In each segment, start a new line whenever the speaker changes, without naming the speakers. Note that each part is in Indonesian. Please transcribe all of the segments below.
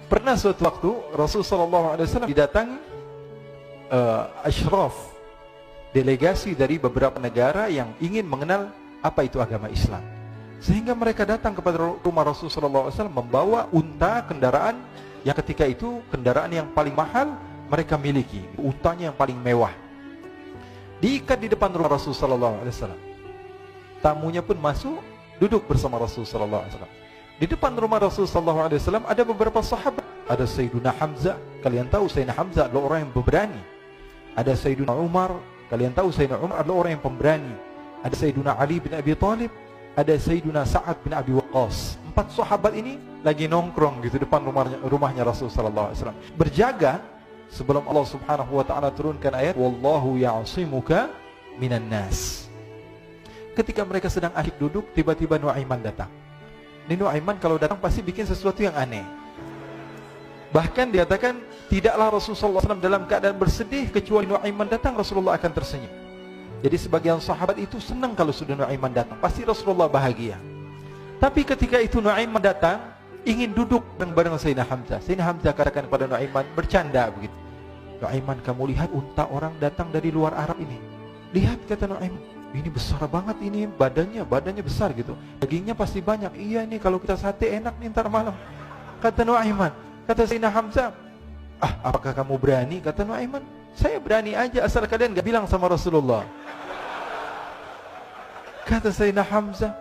Pernah suatu waktu Rasulullah SAW didatangi asyraf, delegasi dari beberapa negara yang ingin mengenal apa itu agama Islam. Sehingga mereka datang kepada rumah Rasulullah SAW membawa unta, kendaraan yang ketika itu kendaraan yang paling mahal mereka miliki, untanya yang paling mewah. Diikat di depan rumah Rasulullah SAW. Tamunya pun masuk, duduk bersama Rasulullah SAW. Di depan rumah Rasulullah SAW ada beberapa sahabat. Ada Sayyiduna Hamzah, kalian tahu Sayyidina Hamzah adalah orang yang pemberani. Ada Sayyiduna Umar, kalian tahu Sayyidina Umar adalah orang yang pemberani. Ada Sayyiduna Ali bin Abi Thalib, ada Sayyiduna Sa'ad bin Abi Waqqas. 4 sahabat ini lagi nongkrong gitu depan rumahnya Rasulullah SAW, berjaga sebelum Allah Subhanahu wa taala turunkan ayat wallahu ya'simuka minan nas. Ketika mereka sedang asyik duduk, tiba-tiba Nuaiman datang. Ini Nuaiman kalau datang pasti bikin sesuatu yang aneh. Bahkan dikatakan tidaklah Rasulullah SAW dalam keadaan bersedih kecuali Nuaiman datang Rasulullah akan tersenyum. Jadi sebagian sahabat itu senang kalau sudah Nuaiman datang, pasti Rasulullah bahagia. Tapi ketika itu Nuaiman datang, ingin duduk bareng Sayyidina Hamzah. Sayyidina Hamzah katakan kepada Nuaiman, bercanda begitu. Nuaiman, kamu lihat unta orang datang dari luar Arab ini. Lihat, kata Nuaiman, ini besar banget ini, badannya besar gitu. Dagingnya pasti banyak. Iya nih kalau kita sate enak nih ntar malam. Kata Nuaiman. Kata Sayyidina Hamzah, apakah kamu berani? Kata Nuaiman, saya berani aja asal kalian gak bilang sama Rasulullah. Kata Sayyidina Hamzah,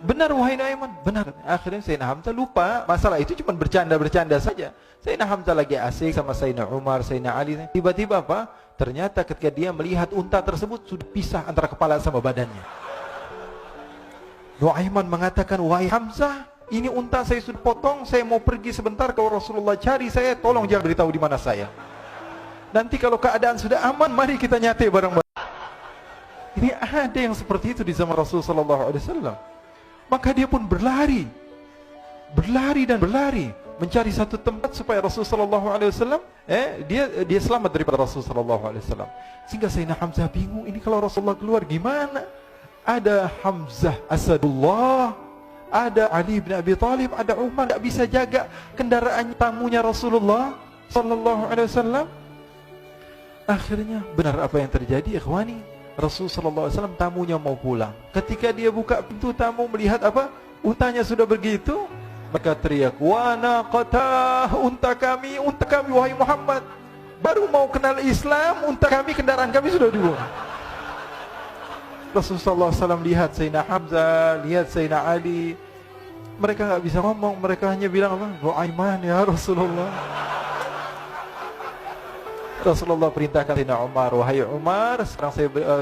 benar wahai Nuaiman, benar. Akhirnya Sayyidina Hamzah lupa masalah itu, cuma bercanda-bercanda saja. Sayyidina Hamzah lagi asik sama Sayyidina Umar, Sayyidina Ali. Tiba-tiba apa? Ternyata ketika dia melihat unta tersebut sudah pisah antara kepala sama badannya. Nuaiman mengatakan, wahai Hamzah, ini unta saya sudah potong, saya mau pergi sebentar, kalau Rasulullah cari saya, tolong jangan beritahu di mana saya. Nanti kalau keadaan sudah aman, mari kita nyate bareng-bareng. Ini ada yang seperti itu di zaman Rasulullah SAW. Maka dia pun berlari dan berlari mencari satu tempat supaya Rasulullah SAW dia selamat daripada Rasulullah SAW. Sehingga Sayyidina Hamzah bingung, ini kalau Rasulullah keluar gimana? Ada Hamzah Asadullah, ada Ali bin Abi Thalib, ada Umar, tidak bisa jaga kendaraan tamunya Rasulullah SAW. Akhirnya benar apa yang terjadi, ikhwani. Rasulullah SAW tamunya mau pulang. Ketika dia buka pintu tamu melihat apa? Untanya sudah begitu. Maka teriak, wa naqatah, unta kami wahai Muhammad. Baru mau kenal Islam, unta kami, kendaraan kami sudah dibuang. Rasulullah SAW lihat Sayyidina Hamzah, lihat Sayyidina Ali. Mereka nggak bisa ngomong, mereka hanya bilang apa? Nuaiman ya Rasulullah. Rasulullah perintahkan Sayyidina Umar, wahai Umar, sekarang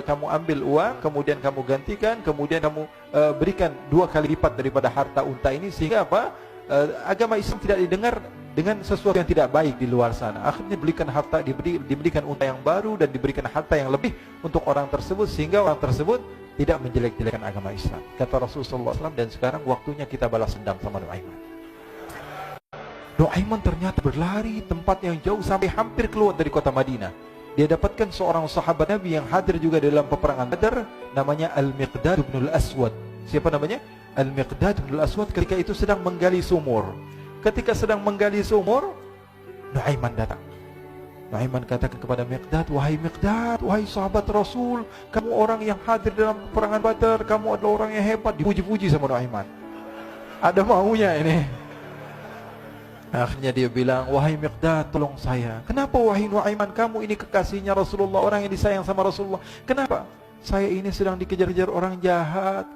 kamu ambil uang, kemudian kamu gantikan, kemudian kamu berikan 2 kali lipat daripada harta unta ini, sehingga apa? Agama Islam tidak didengar dengan sesuatu yang tidak baik di luar sana. Akhirnya diberikan harta, diberikan unta yang baru dan diberikan harta yang lebih untuk orang tersebut, sehingga orang tersebut tidak menjelek-jelekan agama Islam. Kata Rasulullah SAW, dan sekarang waktunya kita balas dendam sama Nuaiman. Nuaiman ternyata berlari tempat yang jauh sampai hampir keluar dari kota Madinah. Dia dapatkan seorang sahabat Nabi yang hadir juga dalam peperangan Badar, namanya Al-Miqdad bin Al-Aswad. Siapa namanya? Al-Miqdad bin Al-Aswad ketika itu sedang menggali sumur. Ketika sedang menggali sumur, Nuaiman datang. Nuaiman katakan kepada Miqdad, wahai Miqdad, wahai sahabat Rasul, kamu orang yang hadir dalam peperangan Badar, kamu adalah orang yang hebat. Dipuji-puji sama Nuaiman. Ada maunya ini. Akhirnya dia bilang, wahai Miqdad, tolong saya. Kenapa wahai Nuaiman, kamu ini kekasihnya Rasulullah, orang yang disayang sama Rasulullah. Kenapa? Saya ini sedang dikejar-kejar orang jahat.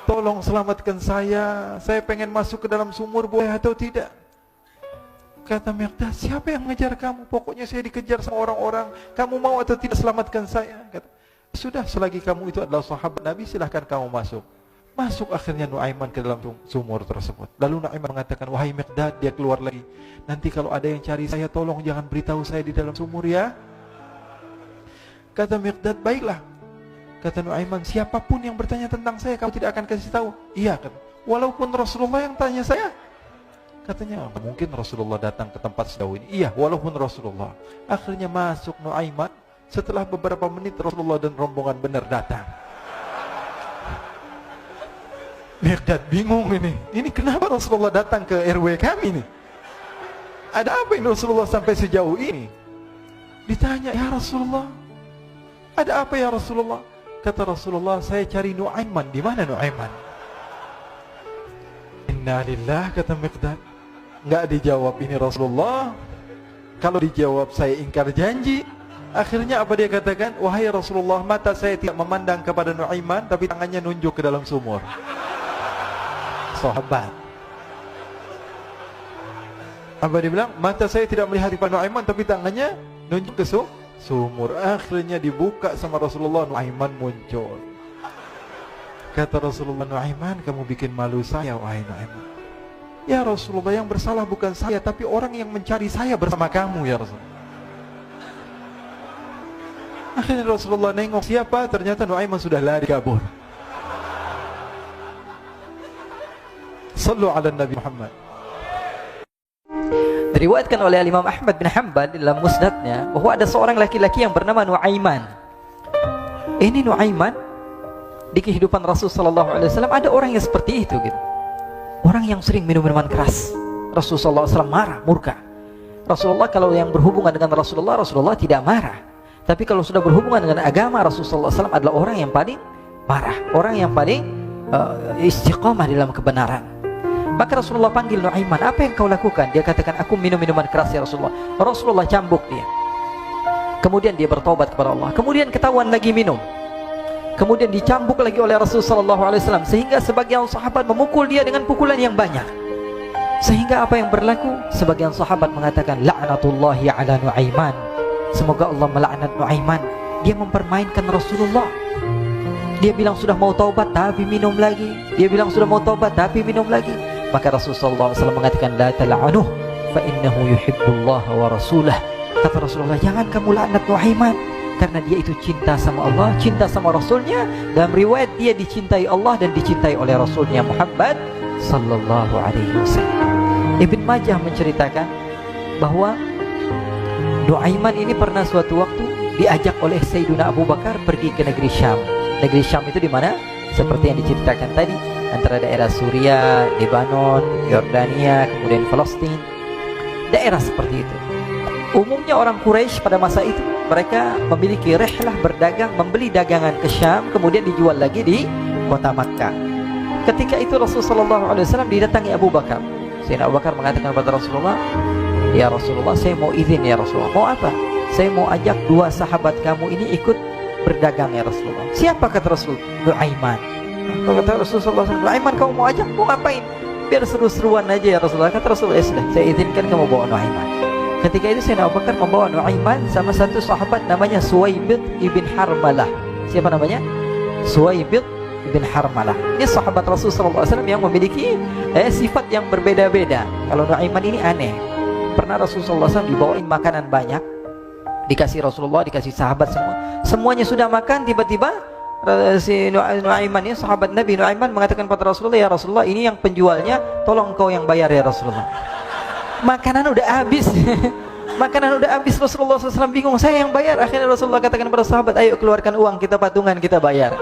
Tolong selamatkan saya pengen masuk ke dalam sumur, boleh atau tidak? Kata Miqdad, siapa yang mengejar kamu? Pokoknya saya dikejar sama orang-orang. Kamu mau atau tidak selamatkan saya? Kata, sudah, selagi kamu itu adalah sahabat Nabi, silahkan kamu masuk. Masuk akhirnya Nuaiman ke dalam sumur tersebut. Lalu Nuaiman mengatakan, wahai Miqdad, dia keluar lagi. Nanti kalau ada yang cari saya, tolong jangan beritahu saya di dalam sumur ya. Kata Miqdad, baiklah. Kata Nuaiman, siapapun yang bertanya tentang saya, kamu tidak akan kasih tahu. Iya, kata. Walaupun Rasulullah yang tanya saya. Katanya, mungkin Rasulullah datang ke tempat sejauh ini. Iya, walaupun Rasulullah. Akhirnya masuk Nuaiman. Setelah beberapa menit Rasulullah dan rombongan benar datang. Miqdad bingung ini. Ini kenapa Rasulullah datang ke RW kami nih? Ada apa ini Rasulullah sampai sejauh ini? Ditanya, ya Rasulullah, ada apa ya Rasulullah? Kata Rasulullah, saya cari Nu'aiman. Di mana Nu'aiman? Inna lillah, kata Miqdad. Nggak dijawab ini Rasulullah. Kalau dijawab saya ingkar janji. Akhirnya apa dia katakan? Wahai Rasulullah, mata saya tidak memandang kepada Nu'aiman, tapi tangannya nunjuk ke dalam sumur. Sahabat. Apa dia bilang? Mata saya tidak melihat kepada Nu'aiman, tapi tangannya nunjuk ke sumur. Akhirnya dibuka sama Rasulullah, Nu'aiman muncul. Kata Rasulullah, Nu'aiman, kamu bikin malu saya, wahai Nu'aiman. Ya Rasulullah, yang bersalah bukan saya, tapi orang yang mencari saya bersama kamu, ya Rasulullah. Akhirnya Rasulullah nengok, siapa? Ternyata Nu'aiman sudah lari kabur. Sallu ala Nabi Muhammad.
Diriwayatkan oleh Imam Ahmad bin Hanbal dalam musnadnya bahwa ada seorang laki-laki yang bernama Nu'aiman. Ini Nu'aiman di kehidupan Rasulullah SAW ada orang yang seperti itu gitu. Orang yang sering minum minuman keras. Rasulullah SAW marah, murka. Rasulullah kalau yang berhubungan dengan Rasulullah tidak marah. Tapi kalau sudah berhubungan dengan agama, Rasulullah SAW adalah orang yang paling marah, orang yang paling istiqamah dalam kebenaran. Maka Rasulullah panggil Nu'aiman, apa yang kau lakukan? Dia katakan, aku minum minuman keras ya Rasulullah. Rasulullah cambuk dia. Kemudian dia bertobat kepada Allah. Kemudian ketahuan lagi minum. Kemudian dicambuk lagi oleh Rasulullah SAW, sehingga sebagian sahabat memukul dia dengan pukulan yang banyak. Sehingga apa yang berlaku? Sebagian sahabat mengatakan, la'natullahi ala Nu'aiman. Semoga Allah melaknat Nu'aiman. Dia mempermainkan Rasulullah. Dia bilang sudah mau taubat tapi minum lagi. Dia bilang sudah mau taubat tapi minum lagi. Maka Rasulullah SAW mengatakan, la tal'anuh fa innahu yuhibbullaha wa rasulah. Kata Rasulullah, jangan kamu laknat Nu'aiman, karena dia itu cinta sama Allah, cinta sama Rasulnya. Dalam riwayat dia dicintai Allah dan dicintai oleh Rasulnya Muhammad sallallahu alaihi wasallam. Ibn Majah menceritakan bahwa Nu'aiman ini pernah suatu waktu diajak oleh Sayyidina Abu Bakar pergi ke negeri Syam. Negeri Syam itu di mana? Seperti yang diceritakan tadi, antara daerah Suriah, Lebanon, Yordania, kemudian Palestina. Daerah seperti itu. Umumnya orang Quraisy pada masa itu mereka memiliki rihlah berdagang, membeli dagangan ke Syam, kemudian dijual lagi di kota Makkah. Ketika itu Rasulullah SAW didatangi Abu Bakar. Sayyidina Abu Bakar mengatakan kepada Rasulullah, ya Rasulullah, saya mau izin ya Rasulullah. Mau apa? Saya mau ajak dua sahabat kamu ini ikut berdagang ya Rasulullah. Siapa? Kata Rasul? Nu'aiman. Kata Rasulullah SAW, Nu'aiman kamu mau ajak? Mau ngapain? Biar seru-seruan aja ya Rasulullah. Kata Rasulullah, ya sudah, saya izinkan kamu bawa Nu'aiman. Ketika itu Sayyidina Abu Bakar membawa Nu'aiman sama satu sahabat namanya Suwaibid ibn Harmalah. Siapa namanya? Suwaibid ibn Harmalah. Ini sahabat Rasulullah SAW yang memiliki sifat yang berbeda-beda. Kalau Nu'aiman ini aneh. Pernah Rasulullah SAW dibawain makanan banyak, dikasih Rasulullah, dikasih sahabat semua. Semuanya sudah makan, tiba-tiba si Nu'aiman ini, sahabat Nabi Nu'aiman mengatakan kepada Rasulullah, ya Rasulullah, ini yang penjualnya, tolong kau yang bayar ya Rasulullah. Makanan udah habis. Makanan udah habis, Rasulullah SAW bingung, saya yang bayar. Akhirnya Rasulullah katakan kepada sahabat, ayo keluarkan uang, kita patungan, kita bayar.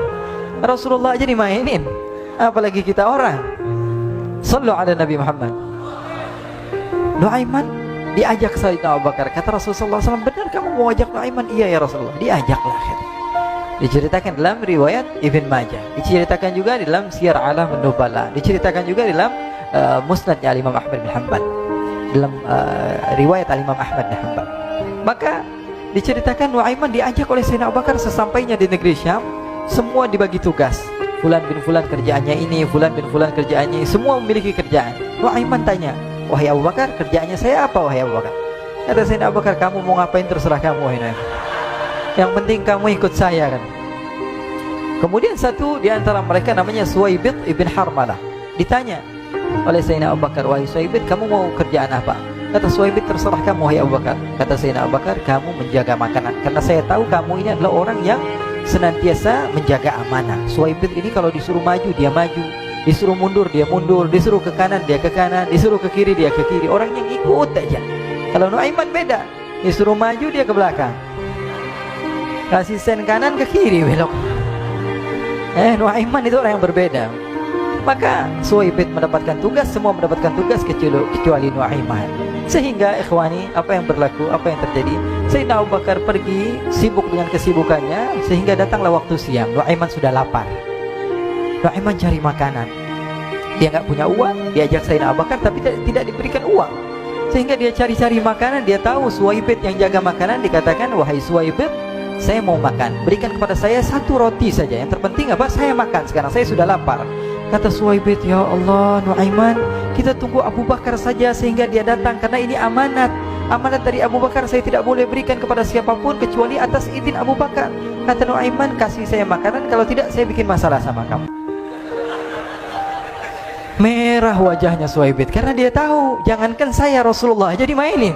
Rasulullah aja dimainin, apalagi kita orang. Sallu ala Nabi Muhammad. Nu'aiman diajak Sayyidina Abu Bakar. Kata Rasulullah SAW, benar kamu mau ajak Nu'aiman? Iya ya Rasulullah. Diajaklah. Diceritakan dalam riwayat Ibn Majah, diceritakan juga dalam Syiar A'lam An-Nubala, diceritakan juga dalam Musnadnya Imam Ahmad bin Hanbal, dalam riwayat Imam Ahmad bin Hanbal. Maka diceritakan Nu'aiman diajak oleh Sayyidina Abu Bakar. Sesampainya di negeri Syam, semua dibagi tugas. Fulan bin Fulan kerjaannya ini, Fulan bin Fulan kerjaannya ini, semua memiliki kerjaan. Nu'aiman tanya, wahai Abu Bakar, kerjaannya saya apa wahai Abu Bakar? Kata Sayyidina Abu Bakar, kamu mau ngapain terserah kamu wahai Nu'aiman. Yang penting kamu ikut saya kan. Kemudian satu di antara mereka namanya Suwaibid ibn Harmalah. Ditanya oleh Sayyidina Abu Bakar, wahai Suwaibid, kamu mau kerjaan apa? Kata Suwaibid, terserah kamu wahai Abu Bakar. Kata Sayyidina Abu Bakar, kamu menjaga makanan, karena saya tahu kamu ini adalah orang yang senantiasa menjaga amanah. Suwaibid ini kalau disuruh maju dia maju, disuruh mundur dia mundur, disuruh ke kanan dia ke kanan, disuruh ke kiri dia ke kiri. Orang yang ikut aja. Kalau Nu'aiman beda, disuruh maju dia ke belakang, kasih sen kanan ke kiri belok. Nu'aiman itu orang yang berbeda. Maka Suwaibid mendapatkan tugas, semua mendapatkan tugas kecuali Nuaiman. Sehingga ikhwani, apa yang berlaku, apa yang terjadi, Sayyidina Abu Bakar pergi sibuk dengan kesibukannya, sehingga datanglah waktu siang. Nuaiman sudah lapar. Nuaiman cari makanan. Dia nggak punya uang, diajak Sayyidina Abu Bakar tapi tidak diberikan uang. Sehingga dia cari-cari makanan. Dia tahu Suwaibid yang jaga makanan, dikatakan, wahai Suwaibid, saya mau makan, berikan kepada saya 1 roti saja. Yang terpenting apa? Saya makan sekarang, saya sudah lapar. Kata Suwaibid, ya Allah Nuaiman, kita tunggu Abu Bakar saja sehingga dia datang, karena ini amanat. Amanat dari Abu Bakar, saya tidak boleh berikan kepada siapapun kecuali atas izin Abu Bakar. Kata Nuaiman, kasih saya makanan, kalau tidak saya bikin masalah sama kamu. Merah wajahnya Suwaibid, karena dia tahu, jangankan saya, Rasulullah jadi mainin.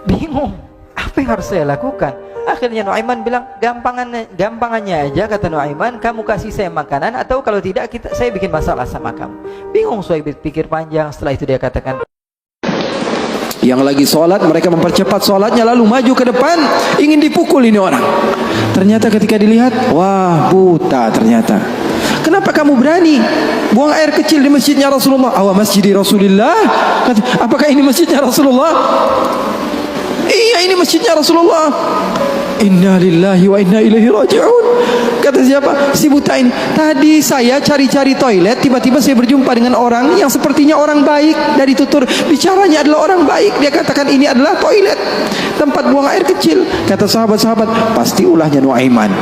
Bingung, apa yang harus saya lakukan? Akhirnya Nuaiman bilang, gampangannya aja, kata Nuaiman, kamu kasih saya makanan, atau kalau tidak saya bikin masalah sama kamu. Bingung Suwaibid, pikir panjang. Setelah itu dia katakan,
yang lagi sholat, mereka mempercepat sholatnya, lalu maju ke depan, ingin dipukul ini orang. Ternyata ketika dilihat, wah buta ternyata. Kenapa kamu berani buang air kecil di masjidnya Rasulullah? Awa masjidi Rasulullah. Apakah ini masjidnya Rasulullah? Iya, ini masjidnya Rasulullah. Inna lillahi wa inna ilaihi raji'un. Kata siapa? Si buta ini. Tadi saya cari-cari toilet, tiba-tiba saya berjumpa dengan orang yang sepertinya orang baik. Dari tutur bicaranya adalah orang baik. Dia katakan ini adalah toilet, tempat buang air kecil. Kata sahabat-sahabat, pasti ulahnya Nuaiman.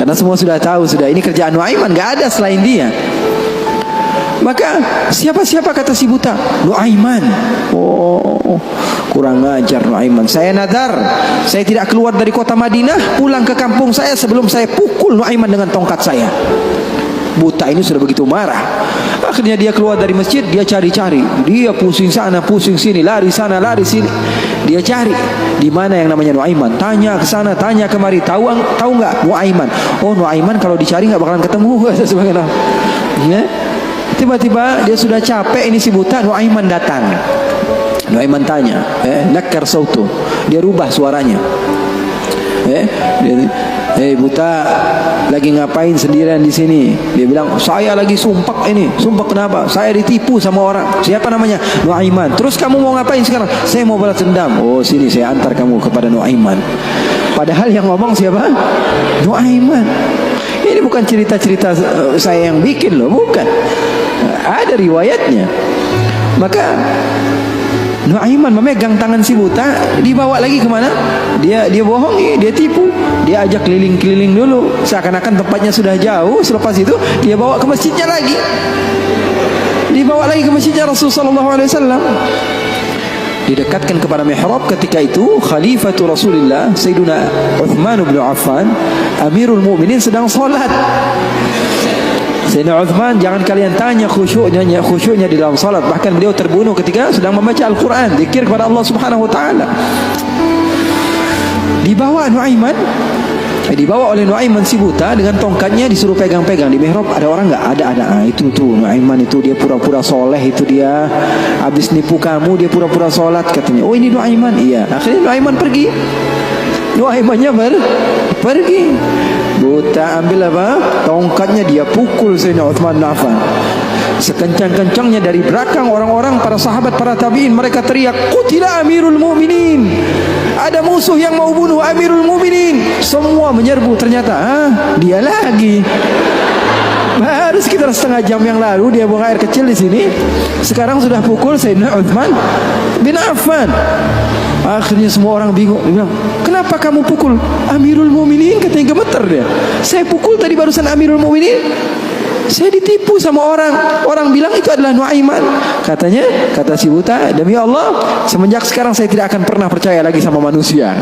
Karena semua sudah tahu, sudah ini kerjaan Nuaiman, gak ada selain dia. Maka siapa-siapa kata si buta? Nuaiman. Oh, kurang ajar Nuaiman. Saya nadar, saya tidak keluar dari kota Madinah, pulang ke kampung saya sebelum saya pukul Nuaiman dengan tongkat saya. Buta ini sudah begitu marah. Akhirnya dia keluar dari masjid, dia cari-cari. Dia pusing sana, pusing sini, lari sana, lari sini. Dia cari di mana yang namanya Nuaiman. Tanya ke sana, tanya kemari. Tahu nggak Nuaiman? Oh, Nuaiman kalau dicari nggak bakalan ketemu. Ya. Tiba-tiba dia sudah capek, ini si buta. Nuaiman datang. Nuaiman tanya, nakar sautu. Dia rubah suaranya. Buta, lagi ngapain sendirian di sini? Dia bilang, saya lagi sumpah ini. Sumpah kenapa? Saya ditipu sama orang. Siapa namanya? Nuaiman. Terus kamu mau ngapain sekarang? Saya mau balas dendam. Oh, sini saya antar kamu kepada Nuaiman. Padahal yang ngomong siapa? Nuaiman. Ini bukan cerita-cerita saya yang bikin loh, bukan. Ada riwayatnya. Maka Nuaiman memegang tangan si buta, dibawa lagi kemana? Dia bohongi, dia tipu. Dia ajak keliling-keliling dulu, seakan-akan tempatnya sudah jauh. Selepas itu dia bawa ke masjidnya lagi. Dibawa lagi ke masjidnya Rasulullah SAW. Didekatkan kepada mihrab. Ketika itu Khalifatul Rasulullah Sayyiduna Uthman bin Affan, Amirul Mu'minin, sedang sholat. Sayyidina Uthman, jangan kalian tanya khusyuknya di dalam salat. Bahkan beliau terbunuh ketika sedang membaca Al-Quran, zikir kepada Allah Subhanahu Wa Taala. Dibawa oleh Nuaiman si buta dengan tongkatnya, disuruh pegang-pegang. Di mihrab ada orang nggak? Ada. Itu tuh Nuaiman itu, dia pura-pura soleh, itu dia habis nipu kamu, dia pura-pura sholat katanya. Oh, ini Nuaiman. Iya. Akhirnya Nuaiman pergi. Nuaimannya pergi. Buta ambil apa? Tongkatnya, dia pukul Sayyidina Uthman bin Affan. Sekencang-kencangnya dari belakang orang-orang, para sahabat, para tabi'in, mereka teriak, "Qutila Amirul Mu'minin." Ada musuh yang mau bunuh Amirul Mu'minin. Semua menyerbu. Ternyata dia lagi. Baru sekitar setengah jam yang lalu dia buang air kecil di sini. Sekarang sudah pukul Sayyidina Uthman bin Affan. Akhirnya semua orang bingung. Dia bilang, kenapa kamu pukul Amirul Mu'minin? Katanya gemeter dia. Saya pukul tadi barusan Amirul Mu'minin. Saya ditipu sama orang. Orang bilang itu adalah Nuaiman. Katanya, kata si buta, demi Allah, semenjak sekarang saya tidak akan pernah percaya lagi sama manusia.